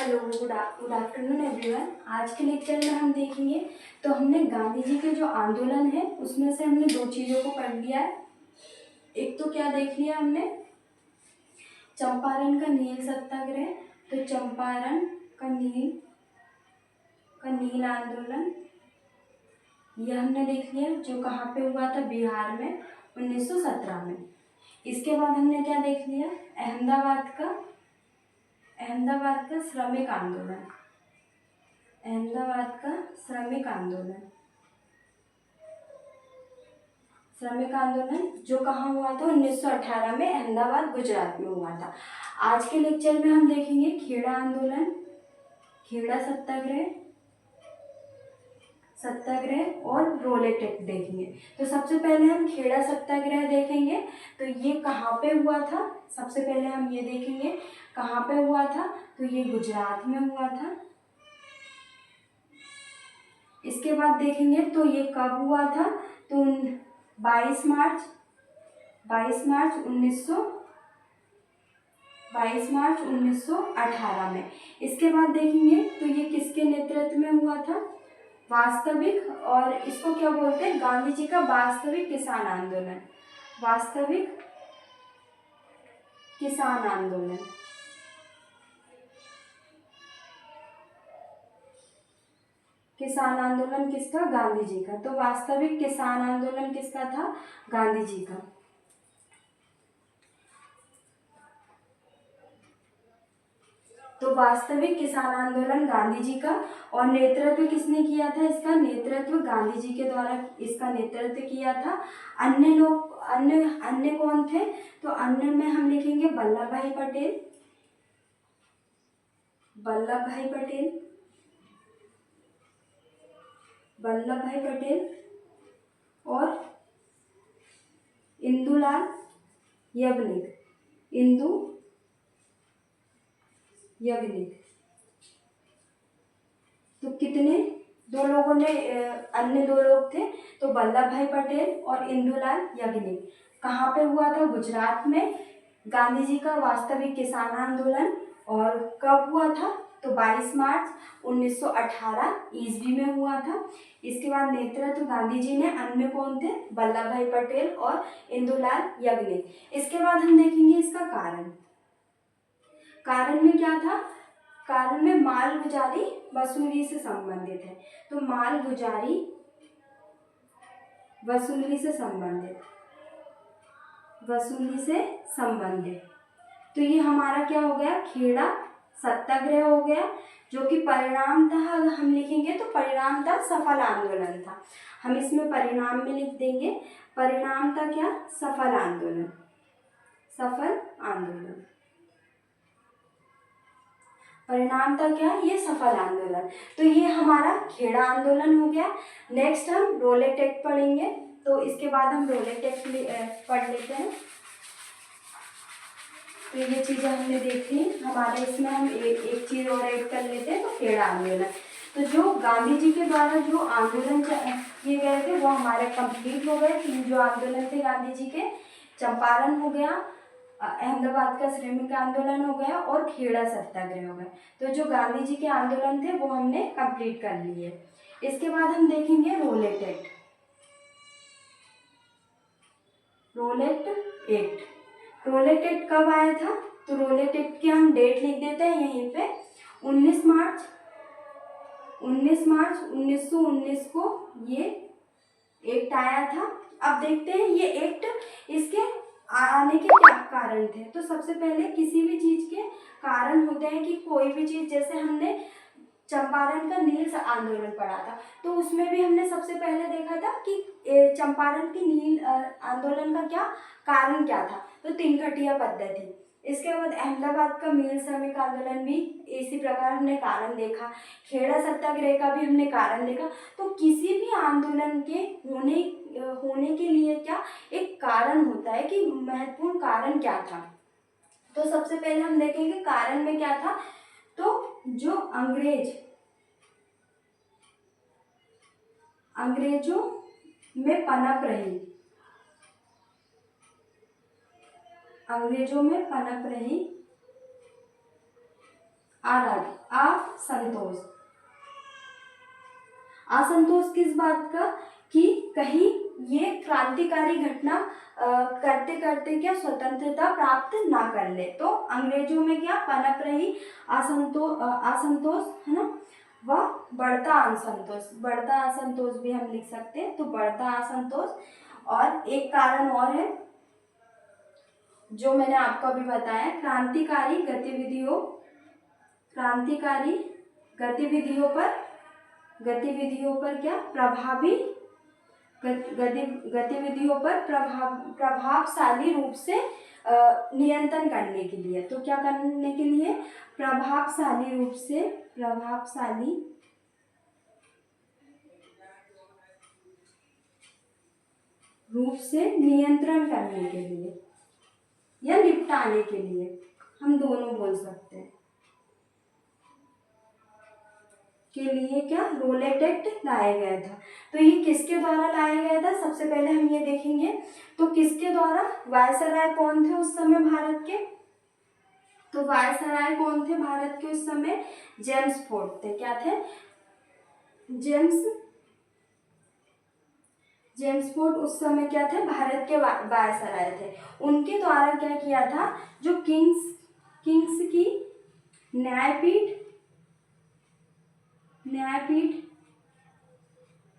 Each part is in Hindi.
Hello, good afternoon everyone. आज के लेक्चर में हम देखेंगे तो हमने गांधी जी के जो आंदोलन है उसमें से हमने दो चीज़ों को पढ़ लिया है। एक तो क्या देख लिया हमने, चंपारण का नील सत्याग्रह। तो चंपारण का नील आंदोलन यह हमने देख लिया, जो कहाँ पे हुआ था, बिहार में 1917 में। इसके बाद हमने क्या देख लिया, अहमदाबाद का श्रमिक आंदोलन। श्रमिक आंदोलन जो कहाँ हुआ था, 1918 में अहमदाबाद गुजरात में हुआ था। आज के लेक्चर में हम देखेंगे खेड़ा आंदोलन, खेड़ा सत्याग्रह और रोलेट एक्ट देखेंगे। तो सबसे पहले हम खेड़ा सत्याग्रह देखेंगे। तो ये कहाँ पे हुआ था, सबसे पहले हम ये देखेंगे कहाँ पे हुआ था। तो ये गुजरात में हुआ था। इसके बाद देखेंगे तो ये कब हुआ था, तो 22 मार्च 1918 में। इसके बाद देखेंगे तो ये किसके नेतृत्व में हुआ था, वास्तविक, और इसको क्या बोलते हैं, गांधी जी का वास्तविक किसान आंदोलन। किसान आंदोलन किसका, गांधी जी का। तो वास्तविक किसान आंदोलन किसका था, गांधी जी का। तो वास्तविक किसान आंदोलन गांधी जी का, और नेतृत्व किसने किया था, इसका नेतृत्व गांधी जी के द्वारा इसका नेतृत्व किया था। अन्य कौन थे, तो अन्य में हम लिखेंगे वल्लभ भाई पटेल और इंदुलाल याग्निक। तो कितने, दो लोगों ने, अन्य दो लोग थे, तो वल्लभ भाई पटेल और इंदुलाल याग्निक। कहाँ पे हुआ था, गुजरात में, गांधी जी का वास्तविक किसान आंदोलन। और कब हुआ था, तो 22 मार्च 1918 ईस्वी में हुआ था। इसके बाद नेतृत्व गांधी जी ने, अन्य कौन थे, वल्लभ भाई पटेल और इंदुलाल याग्निक। इसके बाद हम देखेंगे इसका कारण में क्या था, कारण में मालगुजारी वसूली से संबंधित है। तो मालगुजारी वसूली से संबंधित। तो ये हमारा क्या हो गया, खेड़ा सत्याग्रह हो गया, जो कि परिणाम था, हम लिखेंगे तो परिणाम था सफल आंदोलन था। हम इसमें परिणाम में लिख देंगे, परिणाम था क्या, सफल आंदोलन। परिणाम था क्या, ये सफल आंदोलन। तो ये हमारा खेड़ा आंदोलन हो गया। नेक्स्ट हम रोलेट एक्ट पढ़ेंगे। तो इसके बाद हम रोलेट एक्ट पढ़ लेते हैं। तो ये चीज़ें हमने देखी हमारे, इसमें हम एक चीज़ और ऐड कर लेते हैं, तो खेड़ा आंदोलन। तो जो गांधी जी के द्वारा जो आंदोलन किए गए थे वो हमारे कंप्लीट हो गए। 3 जो आंदोलन थे गांधी जी के, चंपारण हो गया, अहमदाबाद का श्रमिक आंदोलन हो गया और खेड़ा सत्याग्रह हो गया। तो जो गांधी जी के आंदोलन थे वो हमने कंप्लीट कर लिए। इसके बाद हम देखेंगे रोलेट एक्ट। रोलेट एक्ट कब आया था, तो रोलेट एक्ट की हम डेट लिख देते हैं यहीं पे, 19 मार्च 1919 को ये एक्ट आया था। अब देखते हैं ये एक्ट, इसके आने के क्या कारण थे। तो सबसे पहले किसी भी चीज के कारण होते हैं, कि कोई भी चीज, जैसे हमने चंपारण का नील आंदोलन पढ़ा था, तो उसमें भी हमने सबसे पहले देखा था कि चंपारण की नील आंदोलन का क्या कारण क्या था, तो 3 खटिया पद्धति। इसके बाद अहमदाबाद का मील श्रमिक आंदोलन भी इसी प्रकार हमने कारण देखा। खेड़ा सत्याग्रह का भी हमने कारण देखा। तो किसी भी आंदोलन के होने के लिए क्या एक कारण होता है, कि महत्वपूर्ण कारण क्या था। तो सबसे पहले हम देखेंगे कारण में क्या था, तो जो अंग्रेजों में पनप रही असंतोष। असंतोष किस बात का, कि कहीं ये क्रांतिकारी घटना करते करते क्या स्वतंत्रता प्राप्त ना कर ले, तो अंग्रेजों में क्या पनप रही असंतोष, है ना, वह बढ़ता असंतोष, बढ़ता असंतोष भी हम लिख सकते हैं, तो बढ़ता असंतोष। और एक कारण और है जो मैंने आपको अभी बताया, क्रांतिकारी गतिविधियों पर क्या प्रभावी गतिविधियों पर प्रभावशाली रूप से नियंत्रण करने के लिए, तो क्या करने के लिए, प्रभावशाली रूप से नियंत्रण करने के लिए या निपटाने के लिए, हम दोनों बोल सकते हैं, के लिए क्या रोलेट एक्ट लाया गया था। तो ये किसके द्वारा लाया गया था, सबसे पहले हम ये देखेंगे, तो किसके द्वारा, वायसराय कौन थे उस समय भारत के, तो वायसराय कौन थे भारत के उस समय, जेम्स फोर्ड थे। क्या थे, जेम्स फोर्ड उस समय क्या थे, भारत के वायसराय थे। उनके द्वारा क्या किया था, जो किंग्स की न्यायपीठ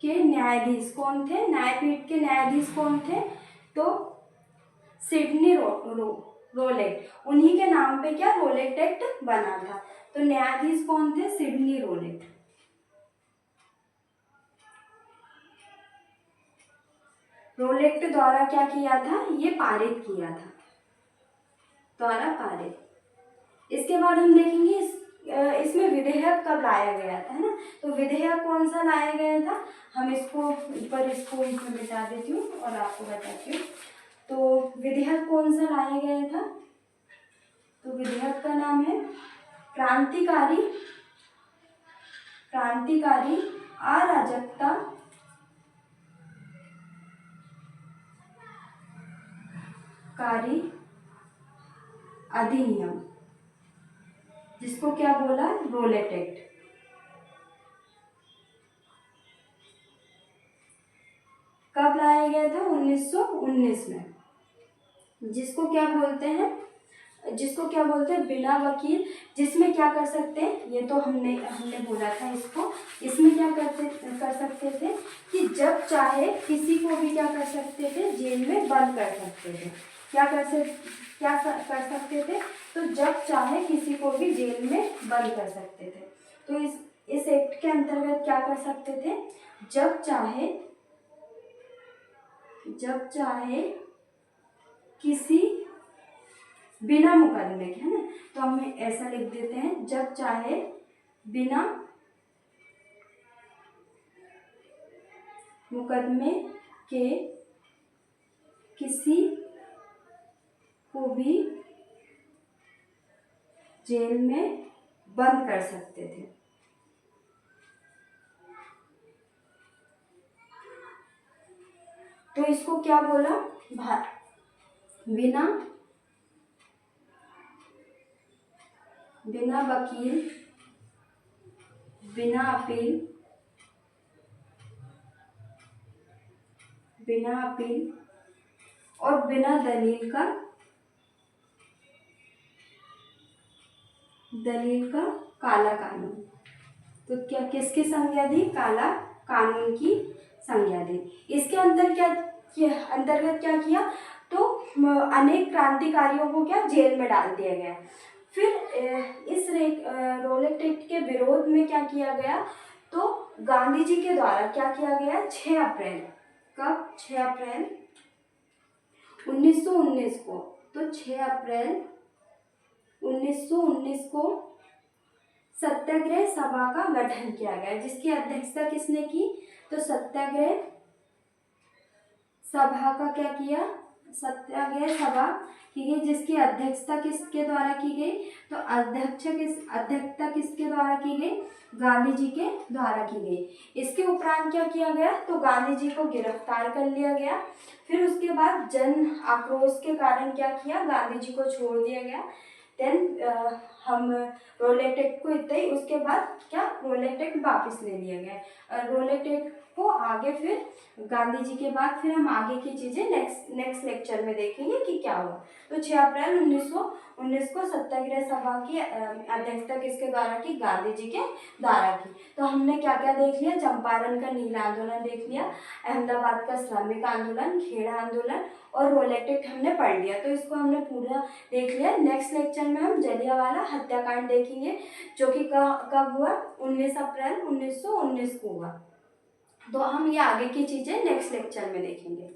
के न्यायाधीश कौन थे, न्यायपीठ के न्यायाधीश कौन थे, तो सिडनी रोलेट, उन्हीं के नाम पे क्या रोलेट एक्ट बना था। तो न्यायाधीश कौन थे, सिडनी रोलेट। रोलेट द्वारा क्या किया था, ये पारित किया था, इसके बाद हम देखेंगे इसमें विधेयक कब लाया गया था, है ना, तो विधेयक कौन सा लाया गया था, हम इसको इसमें मिटा देती हूँ और आपको बताती हूँ। तो विधेयक कौन सा लाया गया था, तो विधेयक का नाम है क्रांतिकारी अराजकता कारी अधिनियम, जिसको क्या बोला, रोलेट एक्ट। कब लाया गया था, 1919 में, जिसको क्या बोलते हैं बिना वकील, जिसमें क्या कर सकते हैं, ये तो हमने बोला था इसको, इसमें क्या कर सकते थे कि जब चाहे किसी को भी क्या कर सकते थे, जेल में बंद कर सकते थे। क्या कर सकते थे, तो जब चाहे किसी को भी जेल में बंद कर सकते थे। तो इस एक्ट के अंतर्गत क्या कर सकते थे, जब चाहे किसी बिना मुकदमे के, है ना, तो हम ऐसा लिख देते हैं, जब चाहे बिना मुकदमे के किसी को भी जेल में बंद कर सकते थे। तो इसको क्या बोला, बिना वकील, बिना अपील और बिना दलील का काला कानून। तो क्या किसकी संज्ञा दी, काला कानून की संज्ञा दी। इसके अंतर्गत क्या किया, तो अनेक क्रांतिकारियों को क्या जेल में डाल दिया गया। फिर इस रोलेट एक्ट के विरोध में क्या किया गया, तो गांधी जी के द्वारा क्या किया गया, 6 अप्रैल 1919 को, तो 6 अप्रैल 1919 को सत्याग्रह सभा का गठन किया गया, जिसकी अध्यक्षता किसने की, तो सत्याग्रह सभा का क्या किया, सत्याग्रह सभा की गई, जिसकी अध्यक्षता किसके द्वारा की गई, तो अध्यक्षता किसके द्वारा की गई, गांधी जी के द्वारा की गई। इसके उपरांत क्या किया गया, तो गांधी जी को गिरफ्तार कर लिया गया। फिर उसके बाद जन आक्रोश के कारण क्या किया, गांधी जी को छोड़ दिया गया। देन हम रोल एक्ट को इतना ही, उसके बाद क्या रोल एक्ट वापस ले लिया गया। रोल एक्ट को आगे फिर गांधी जी के बाद फिर हम आगे की चीज़ें नेक्स्ट लेक्चर में देखेंगे कि क्या हुआ। तो 6 अप्रैल 1919 को सत्याग्रह सभा की अध्यक्षता किसके द्वारा की, गांधी जी के द्वारा की। तो हमने क्या क्या देख लिया, चंपारण का नील आंदोलन देख लिया, अहमदाबाद का श्रमिक आंदोलन, खेड़ा आंदोलन और रोल एक्ट हमने पढ़ लिया। तो इसको हमने पूरा देख लिया। नेक्स्ट लेक्चर में हम जलियांवाला हत्याकांड देखेंगे, जो कि कब हुआ, 19 अप्रैल 1919 को हुआ। तो हम ये आगे की चीज़ें नेक्स्ट लेक्चर में देखेंगे।